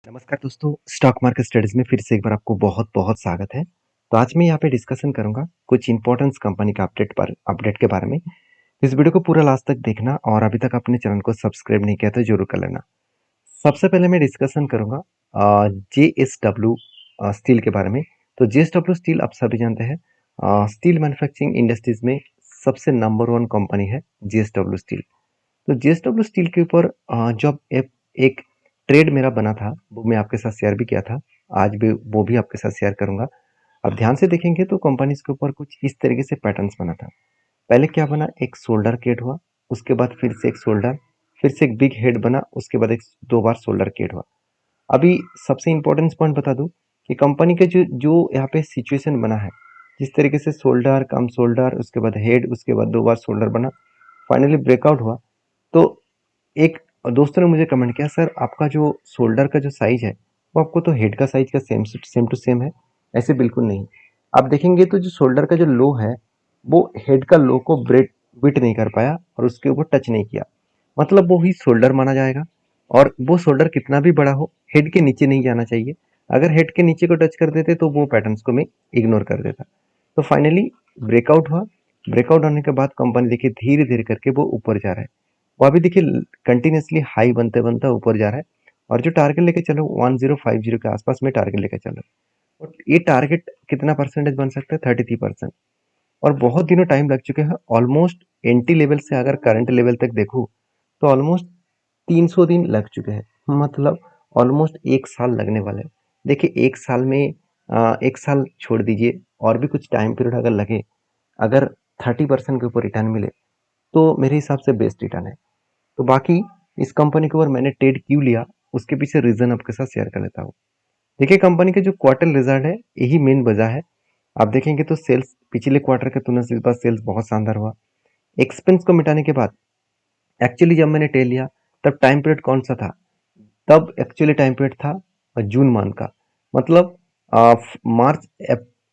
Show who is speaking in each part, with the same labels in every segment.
Speaker 1: नमस्कार दोस्तों, stock market studies में फिर से एक बार आपको बहुत-बहुत स्वागत है। तो आज मैं यहाँ पे डिस्कशन करूँगा कुछ इम्पोर्टेंस कंपनी का अपडेट के बारे में। इस वीडियो को पूरा लास्ट तक देखना और अभी तक अपने चैनल को सब्सक्राइब नहीं किया तो जरूर कर लेना। सबसे पहले मैं डिस्कशन करूँगा जेएसडब्ल्यू स्टील के बारे में। तो जेएसडब्ल्यू स्टील आप सभी जानते हैं स्टील मैन्युफैक्चरिंग इंडस्ट्रीज में सबसे नंबर 1 कंपनी है जेएसडब्ल्यू स्टील। तो जेएसडब्ल्यू स्टील के ऊपर जब एक ट्रेड मेरा बना था वो मैं आपके साथ शेयर भी किया था। आज भी वो भी आपके साथ शेयर करूंगा। अब ध्यान से देखेंगे तो कंपनी के ऊपर कुछ इस तरीके से पैटर्न्स बना था। पहले क्या बना, एक शोल्डर केट हुआ, उसके बाद फिर से एक शोल्डर, फिर से एक बिग हेड बना, उसके बाद एक दो बार शोल्डर केट हुआ। अभी सबसे इंपॉर्टेंट पॉइंट बता दूं कि कंपनी के जो जो यहाँ पे सिचुएशन बना है, जिस तरीके से शोल्डर कम शोल्डर, उसके बाद हेड, उसके बाद दो बार शोल्डर बना, फाइनली ब्रेकआउट हुआ। तो एक दोस्तों ने मुझे कमेंट किया, सर आपका जो शोल्डर का जो साइज है वो आपको तो हेड का साइज का सेम टू सेम है। ऐसे बिल्कुल नहीं। आप देखेंगे तो जो शोल्डर का जो लो है वो हेड का लो को ब्रेड बिट नहीं कर पाया और उसके ऊपर टच नहीं किया, मतलब वो ही शोल्डर माना जाएगा। और वो शोल्डर कितना भी बड़ा हो हेड के नीचे नहीं जाना चाहिए। अगर हेड के नीचे को टच कर देते तो वो पैटर्न्स को मैं इग्नोर कर देता। तो फाइनली ब्रेकआउट हुआ। ब्रेकआउट होने के बाद कंपनी देखिए धीरे धीरे करके वो ऊपर जा रहा है। वो अभी देखिए कंटिन्यूसली हाई बनते बनते ऊपर जा रहा है। और जो टारगेट लेके चलो 1050 के आसपास में टारगेट लेके चलो। और ये टारगेट कितना परसेंटेज बन सकता है, 33%। और बहुत दिनों टाइम लग चुके हैं, ऑलमोस्ट एंटी लेवल से अगर करंट लेवल तक देखूं तो ऑलमोस्ट 300 दिन लग चुके हैं, मतलब ऑलमोस्ट एक साल लगने वाला है। देखिए एक साल में एक साल छोड़ दीजिए, और भी कुछ टाइम पीरियड अगर लगे, अगर 30% के ऊपर रिटर्न मिले तो मेरे हिसाब से बेस्ट रिटर्न है। तो बाकी इस कंपनी के ऊपर मैंने ट्रेड क्यों लिया उसके पीछे रीजन आपके साथ शेयर कर लेता हूँ। देखिए कंपनी के जो क्वार्टर रिजल्ट है यही मेन वजह है। आप देखेंगे तो सेल्स पिछले क्वार्टर के तुलना से इस बार सेल्स बहुत शानदार हुआ। एक्सपेंस को मिटाने के बाद एक्चुअली जब मैंने ट्रेड लिया तब टाइम पीरियड कौन सा था, तब एक्चुअली टाइम पीरियड था जून मंथ का। मतलब मार्च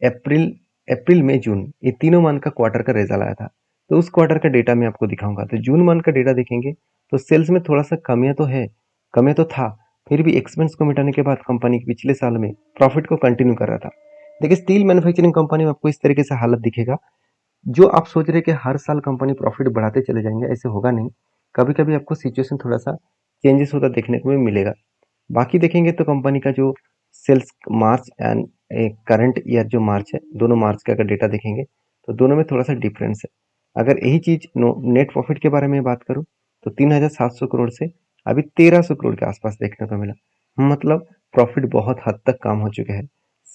Speaker 1: अप्रैल अप्रैल मई जून, ये तीनों मंथ का क्वार्टर का रिजल्ट आया था। तो उस क्वार्टर का डेटा मैं आपको दिखाऊंगा। तो जून मंथ का डेटा देखेंगे तो सेल्स में थोड़ा सा कमियां तो है, कमियां तो था, फिर भी एक्सपेंस को मिटाने के बाद कंपनी पिछले साल में प्रॉफिट को कंटिन्यू कर रहा था। देखिए स्टील मैन्युफैक्चरिंग कंपनी में आपको इस तरीके से हालत दिखेगा। जो आप सोच रहे कि हर साल कंपनी प्रॉफिट बढ़ाते चले जाएंगे, ऐसे होगा नहीं। कभी कभी आपको सिचुएशन थोड़ा सा चेंजेस होता देखने को भी मिलेगा। बाकी देखेंगे तो कंपनी का जो sales March end current year जो मार्च है, दोनों मार्च का अगर डेटा देखेंगे तो दोनों में थोड़ा सा डिफरेंस है। अगर यही चीज नेट प्रॉफिट के बारे में बात करूं तो 3700 करोड़ से अभी 1300 करोड़ के आसपास देखने को मिला। मतलब प्रॉफिट बहुत हद तक कम हो चुके हैं।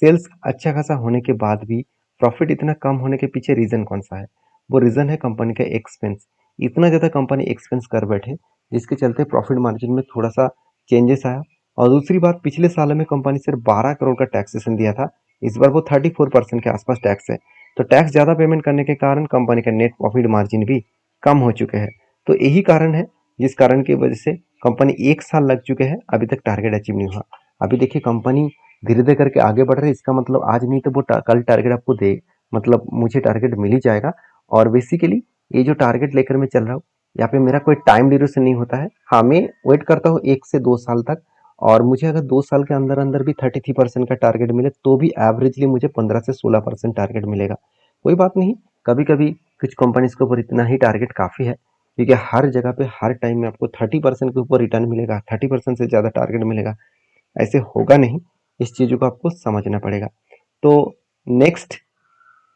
Speaker 1: सेल्स अच्छा खासा होने के बाद भी प्रॉफिट इतना कम होने के पीछे रीजन कौन सा है? वो रीजन है कंपनी का एक्सपेंस। इतना ज्यादा कंपनी एक्सपेंस कर बैठे जिसके चलते प्रॉफिट मार्जिन में थोड़ा सा चेंजेस आया। और दूसरी बात, पिछले साल में कंपनी सिर्फ 12 करोड़ का टैक्सेशन दिया था, इस बार वो 34% के आसपास टैक्स है। तो टैक्स ज्यादा पेमेंट करने के कारण कंपनी का नेट प्रॉफिट मार्जिन भी कम हो चुके हैं। तो यही कारण है जिस कारण की वजह से कंपनी एक साल लग चुके हैं अभी तक टारगेट अचीव नहीं हुआ। अभी देखिए कंपनी धीरे धीरे करके आगे बढ़ रही है, इसका मतलब आज नहीं तो वो कल टारगेट आपको दे, मतलब मुझे टारगेट मिल ही जाएगा। और बेसिकली ये जो टारगेट लेकर मैं चल रहा हूँ, यहाँ पे मेरा कोई टाइम ड्यूरेशन नहीं होता है। हाँ, मैं वेट करता हूँ 1 से 2 साल तक। और मुझे अगर 2 साल के अंदर अंदर भी 33% का टारगेट मिले तो भी एवरेजली मुझे 15 से 16% टारगेट मिलेगा। कोई बात नहीं, कभी कभी कुछ कंपनीज के ऊपर इतना ही टारगेट काफी है, क्योंकि हर जगह पे हर टाइम में आपको 30% के ऊपर रिटर्न मिलेगा, 30% से ज्यादा टारगेट मिलेगा, ऐसे होगा नहीं। इस चीजों को आपको समझना पड़ेगा। तो नेक्स्ट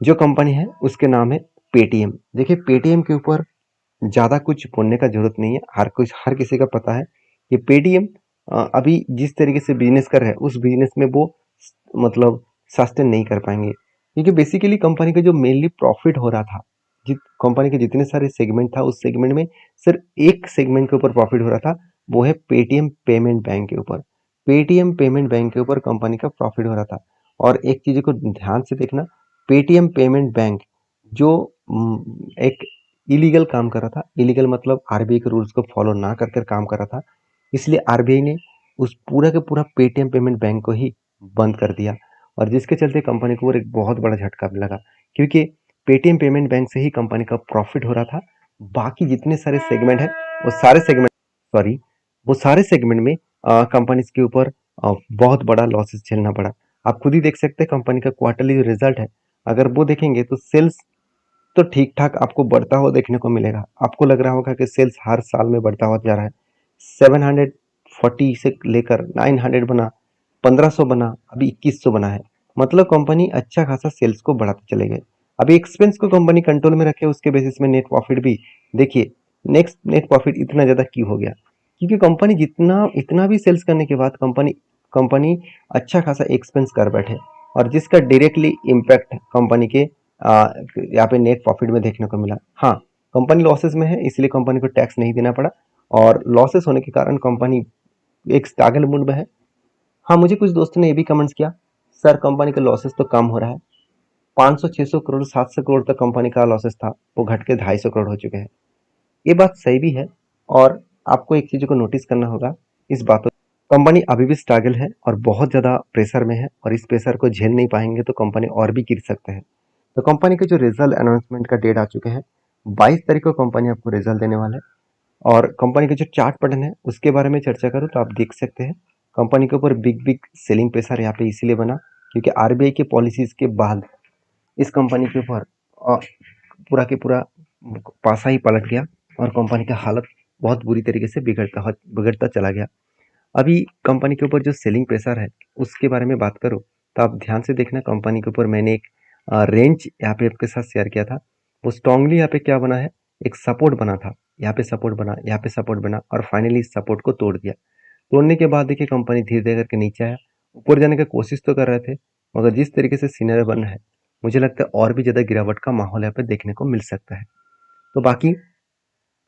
Speaker 1: जो कंपनी है उसके नाम है पेटीएम। देखिए पेटीएम के ऊपर ज्यादा कुछ बोलने का जरूरत नहीं है, हर किसी का पता है कि पेटीएम अभी जिस तरीके से बिजनेस कर रहे हैं उस बिजनेस में वो मतलब सस्टेन नहीं कर पाएंगे, क्योंकि बेसिकली कंपनी का जो मेनली प्रॉफिट हो रहा था, जित कंपनी के जितने सारे सेगमेंट था उस सेगमेंट में सिर्फ एक सेगमेंट के ऊपर प्रॉफिट हो रहा था, वो है पेटीएम पेमेंट बैंक के ऊपर। पेटीएम पेमेंट बैंक के ऊपर कंपनी का प्रॉफिट हो रहा था। और एक चीज को ध्यान से देखना, पेटीएम पेमेंट बैंक जो एक इलीगल काम कर रहा था, इलीगल मतलब आरबीआई के रूल्स को फॉलो ना कर कर काम कर रहा था, इसलिए आरबीआई ने उस पूरा के पूरा पेटीएम पेमेंट बैंक को ही बंद कर दिया। और जिसके चलते कंपनी को एक बहुत बड़ा झटका भी लगा, क्योंकि पेटीएम पेमेंट बैंक से ही कंपनी का प्रॉफिट हो रहा था। बाकी जितने सारे सेगमेंट है वो सारे सेगमेंट, सॉरी, वो सारे सेगमेंट में कंपनी के ऊपर बहुत बड़ा लॉसेस झेलना पड़ा। आप खुद ही देख सकते हैं कंपनी का क्वार्टरली जो रिजल्ट है, अगर वो देखेंगे तो सेल्स तो ठीक-ठाक आपको बढ़ता हुआ देखने को मिलेगा। आपको लग रहा होगा कि सेल्स हर साल में बढ़ता हुआ जा रहा है। 740 से लेकर 900 बना, 1500 बना, अभी 2100 बना है। मतलब कंपनी अच्छा खासा सेल्स को बढ़ाते चले गए। अभी एक्सपेंस को कंपनी कंट्रोल में रखे, उसके बेसिस में नेट प्रॉफिट भी देखिए, नेक्स्ट नेट प्रॉफिट इतना ज़्यादा क्यों हो गया? क्योंकि कंपनी जितना इतना भी सेल्स करने के बाद कंपनी कंपनी अच्छा खासा एक्सपेंस कर बैठे, और जिसका डायरेक्टली इम्पैक्ट कंपनी के यहाँ पे नेट प्रॉफिट में देखने को मिला। हाँ, कंपनी लॉसेस में है, इसलिए कंपनी को टैक्स नहीं देना पड़ा, और लॉसेस होने के कारण कंपनी एक स्ट्रगल मूड में है। हाँ, मुझे कुछ दोस्तों ने ये भी कमेंट्स किया, सर कंपनी का लॉसेस तो कम हो रहा है, 500 600 करोड़ 700 करोड़ तक कंपनी का लॉसेस था, वो घट के 250 करोड़ हो चुके हैं। ये बात सही भी है, और आपको एक चीज को नोटिस करना होगा इस बातों। कंपनी अभी भी स्ट्रगल है और बहुत ज़्यादा प्रेशर में है, और इस प्रेशर को झेल नहीं पाएंगे तो कंपनी और भी गिर सकते हैं। तो कंपनी के जो रिजल्ट अनाउंसमेंट का डेट आ चुके हैं, 22 तारीख को कंपनी आपको रिजल्ट देने वाला है। और कंपनी के जो चार्ट पैटर्न है उसके बारे में चर्चा करूँ तो आप देख सकते हैं, कंपनी के ऊपर बिग बिग सेलिंग प्रेशर यहाँ पे इसीलिए बना क्योंकि आरबीआई के पॉलिसीज के बाद इस कंपनी के ऊपर पूरा के पूरा पासा ही पलट गया, और कंपनी का हालत बहुत बुरी तरीके से बिगड़ता चला गया। अभी कंपनी के ऊपर जो सेलिंग प्रेशर है उसके बारे में बात करूँ तो आप ध्यान से देखना, कंपनी के ऊपर मैंने एक रेंज यहाँ पे आपके साथ शेयर किया था। वो स्ट्रांगली यहाँ पे क्या बना है, एक सपोर्ट बना था, यहाँ पे सपोर्ट बना, यहाँ पे सपोर्ट बना, और फाइनली इस सपोर्ट को तोड़ दिया। तोड़ने के बाद देखिए कंपनी धीरे धीरे करके नीचे आया, ऊपर जाने की कोशिश तो कर रहे थे, मगर जिस तरीके से सीनरी बन रहा है, मुझे लगता है और भी ज़्यादा गिरावट का माहौल यहाँ पे देखने को मिल सकता है। तो बाकी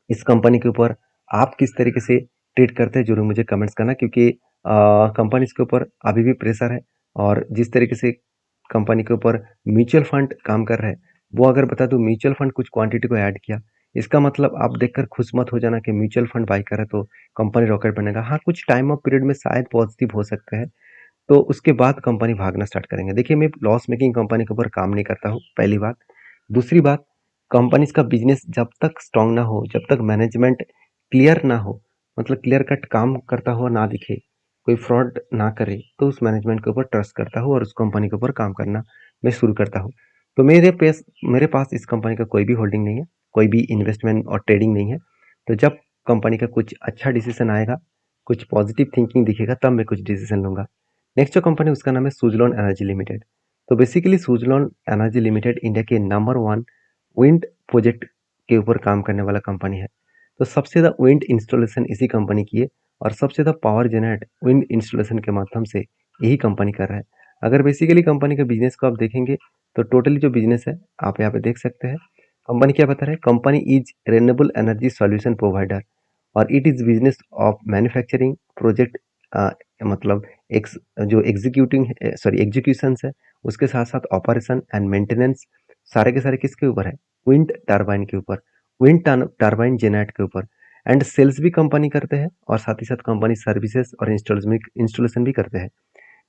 Speaker 1: इस कंपनी के ऊपर आप किस तरीके से ट्रीट करते हैं जरूर मुझे कमेंट्स करना, क्योंकि कंपनीज के ऊपर अभी भी प्रेशर है, और जिस तरीके से कंपनी के ऊपर म्यूचुअल फंड काम कर रहे हैं, वो अगर बता दूं म्यूचुअल फंड कुछ क्वांटिटी को ऐड किया, इसका मतलब आप देखकर खुश मत हो जाना कि म्यूचुअल फंड बाई करे तो कंपनी रॉकेट बनेगा। हाँ, कुछ टाइम ऑफ पीरियड में शायद पॉजिटिव हो सकते हैं, तो उसके बाद कंपनी भागना स्टार्ट करेंगे। देखिए, मैं लॉस मेकिंग कंपनी के ऊपर काम नहीं करता हूँ, पहली बात। दूसरी बात, कंपनीज का बिजनेस जब तक स्ट्रांग ना हो, जब तक मैनेजमेंट क्लियर ना हो, मतलब क्लियर कट काम करता हुआ ना दिखे, कोई फ्रॉड ना करे, तो उस मैनेजमेंट के ऊपर ट्रस्ट करता हूँ और उस कंपनी के ऊपर काम करना मैं शुरू करता हूँ। तो मेरे पास इस कंपनी का कोई भी होल्डिंग नहीं है, कोई भी इन्वेस्टमेंट और ट्रेडिंग नहीं है। तो जब कंपनी का कुछ अच्छा डिसीजन आएगा, कुछ पॉजिटिव थिंकिंग दिखेगा, तब मैं कुछ डिसीजन लूंगा। नेक्स्ट जो कंपनी उसका नाम है सुजलॉन एनर्जी लिमिटेड। तो basically Suzlon energy limited India के नंबर वन विंड प्रोजेक्ट के ऊपर काम करने वाला कंपनी है। तो सबसे ज़्यादा विंड इंस्टॉलेशन इसी कंपनी की है, और सबसे ज़्यादा पावर जनरेट विंड इंस्टॉलेशन के माध्यम से यही कंपनी कर रहा है। अगर बेसिकली कंपनी के बिजनेस को आप देखेंगे तो टोटली जो बिजनेस है आप यहाँ पे देख सकते हैं, कंपनी क्या बता रहा है, company is renewable energy solution provider, और it is business of manufacturing project, मतलब एक्स जो एग्जीक्यूशन है, उसके साथ साथ ऑपरेशन एंड मेंटेनेंस, सारे के सारे किसके ऊपर है, विंड टरबाइन के ऊपर, विंड टरबाइन जेनरेट के ऊपर। एंड सेल्स भी कंपनी करते हैं, और साथ ही साथ कंपनी सर्विसेज और इंस्टॉलेशन भी करते हैं।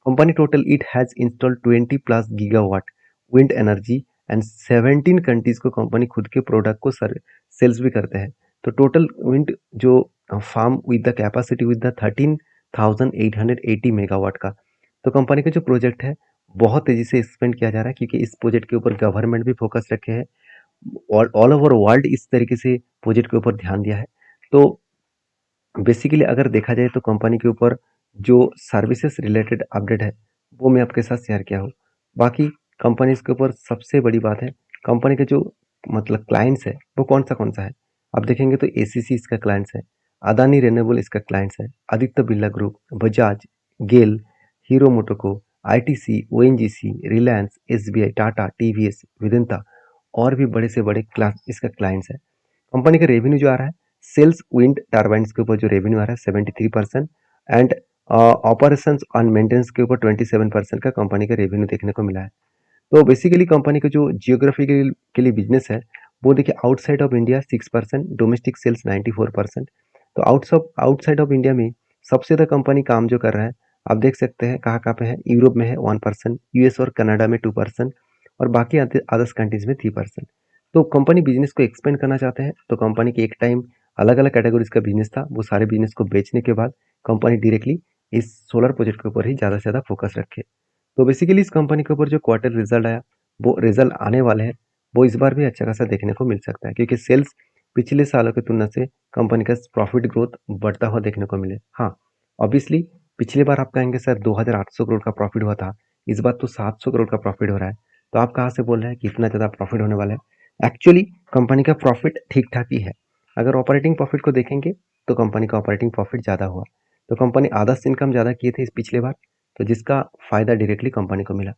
Speaker 1: Company total it has installed 20 plus gigawatt wind energy, and 17 countries को कंपनी खुद के प्रोडक्ट को सेल्स भी करते हैं। तो टोटल विंड जो farm with the capacity with the 13,880 megawatt का, तो कंपनी का जो प्रोजेक्ट है बहुत तेजी से एक्सपेंड किया जा रहा है, क्योंकि इस प्रोजेक्ट के ऊपर गवर्नमेंट भी फोकस रखे हैं, ऑल ओवर वर्ल्ड इस तरीके से प्रोजेक्ट के ऊपर ध्यान दिया है। तो बेसिकली अगर देखा जाए तो कंपनी के ऊपर जो सर्विसेज रिलेटेड अपडेट है वो मैं आपके साथ शेयर किया हूँ। बाकी कंपनी के ऊपर सबसे बड़ी बात है, कंपनी के जो मतलब क्लाइंट्स है वो कौन सा है, आप देखेंगे तो एसीसी इसका क्लाइंट्स है, अदानी रेन्यूएबल इसका क्लाइंट्स है, Aditya Birla group, Bajaj, GAIL, Hero MotoCorp, ITC, ONGC, Reliance, SBI, Tata, TVS, Vedanta, और भी बड़े से बड़े क्लास इसका क्लाइंट्स है। कंपनी का रेवेन्यू जो आ रहा है, सेल्स विंड टर्बाइन्स के ऊपर जो रेवेन्यू आ रहा है 73%, एंड ऑपरेशंस ऑन मेंटेनेंस के ऊपर 27% का कंपनी का रेवेन्यू देखने को मिला है। तो बेसिकली कंपनी का जो जियोग्राफी के लिए बिजनेस है, वो देखिए outside of India 6%, domestic sales 94%। तो आउटसाइड ऑफ इंडिया में सबसे ज़्यादा कंपनी काम जो कर रहा है, आप देख सकते हैं कहाँ कहाँ पे है, यूरोप में है 1%, यूएस और कनाडा में 2%, और बाकी अदर्स कंट्रीज में 3%। तो कंपनी बिजनेस को एक्सपेंड करना चाहते हैं, तो कंपनी के एक टाइम अलग अलग कैटेगरीज का बिजनेस था, वो सारे बिजनेस को बेचने के बाद कंपनी डायरेक्टली इस सोलर प्रोजेक्ट के ऊपर ही ज़्यादा से ज़्यादा फोकस रखें। तो बेसिकली इस कंपनी के ऊपर जो क्वार्टर रिजल्ट आया, वो रिजल्ट आने वाले हैं, वो इस बार भी अच्छा खासा देखने को मिल सकता है, क्योंकि सेल्स पिछले सालों की तुलना से कंपनी का प्रॉफिट ग्रोथ बढ़ता हुआ देखने को मिले। हाँ, ऑब्वियसली पिछली बार आप कहेंगे सर 2,800 करोड़ का प्रॉफिट हुआ था, इस बार तो 700 करोड़ का प्रॉफिट हो रहा है, तो आप कहाँ से बोल रहे हैं कि इतना ज़्यादा प्रॉफिट होने वाला है। एक्चुअली कंपनी का प्रॉफिट ठीक ठाक ही है। अगर ऑपरेटिंग प्रॉफिट को देखेंगे तो कंपनी का ऑपरेटिंग प्रॉफिट ज़्यादा हुआ, तो कंपनी आधा से इनकम ज़्यादा किए थे इस पिछले बार, तो जिसका फायदा डायरेक्टली कंपनी को मिला।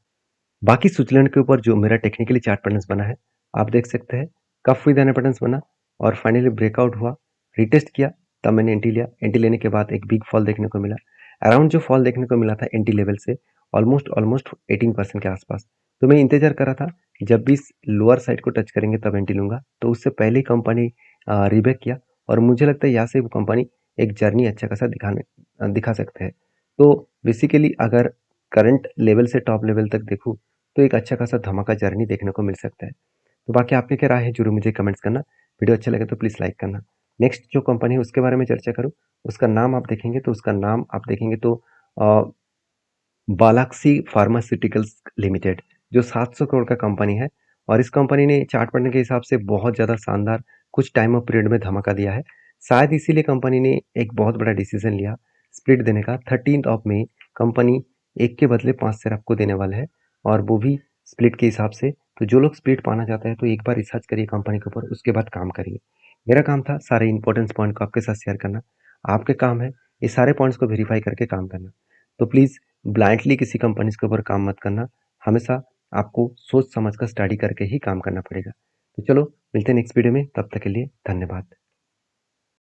Speaker 1: बाकी स्विट्जरलैंड के ऊपर जो मेरा टेक्निकली चार्ट पैटर्न्स बना है, आप देख सकते हैं कफ विद एन पैटर्न्स बना और फाइनली ब्रेकआउट हुआ, रिटेस्ट किया, तब मैंने एंट्री लिया। एंट्री लेने के बाद एक बिग फॉल देखने को मिला। अराउंड जो फॉल देखने को मिला था एंट्री लेवल से ऑलमोस्ट ऑलमोस्ट 18% के आसपास। तो मैं इंतजार कर रहा था जब भी इस लोअर साइड को टच करेंगे तब एंट्री लूंगा, तो उससे पहले ही कंपनी रिबैक किया और मुझे लगता है यहाँ से वो कंपनी एक जर्नी अच्छा खासा दिखा सकते हैं। तो बेसिकली अगर करंट लेवल से टॉप लेवल तक देखूँ तो एक अच्छा खासा धमाका जर्नी देखने को मिल सकता है। तो बाकी आपकी क्या राय है जरूर मुझे कमेंट्स करना। वीडियो अच्छा लगे तो प्लीज़ लाइक करना। नेक्स्ट जो कंपनी है उसके बारे में चर्चा करूँ, उसका नाम आप देखेंगे तो बालाक्सी फार्मास्यूटिकल्स लिमिटेड, जो 700 करोड़ का कंपनी है और इस कंपनी ने चार्ट पढ़ने के हिसाब से बहुत ज़्यादा शानदार कुछ टाइम ऑफ पीरियड में धमाका दिया है। शायद इसीलिए कंपनी ने एक बहुत बड़ा डिसीजन लिया स्प्लिट देने का। 13 ऑफ मई कंपनी एक के बदले 5 शेयर आपको देने वाला है और वो भी स्प्लिट के हिसाब से। तो जो लोग स्प्लिट पाना चाहते हैं तो एक बार रिसर्च करिए कंपनी के ऊपर, उसके बाद काम करिए। मेरा काम था सारे इंपॉर्टेंस पॉइंट को आपके साथ शेयर करना, आपके काम है ये सारे पॉइंट्स को वेरीफाई करके काम करना। तो प्लीज़ ब्लाइंडली किसी कंपनीज के ऊपर काम मत करना, हमेशा आपको सोच समझ कर स्टडी करके ही काम करना पड़ेगा। तो चलो मिलते हैं नेक्स्ट वीडियो में, तब तक के लिए धन्यवाद।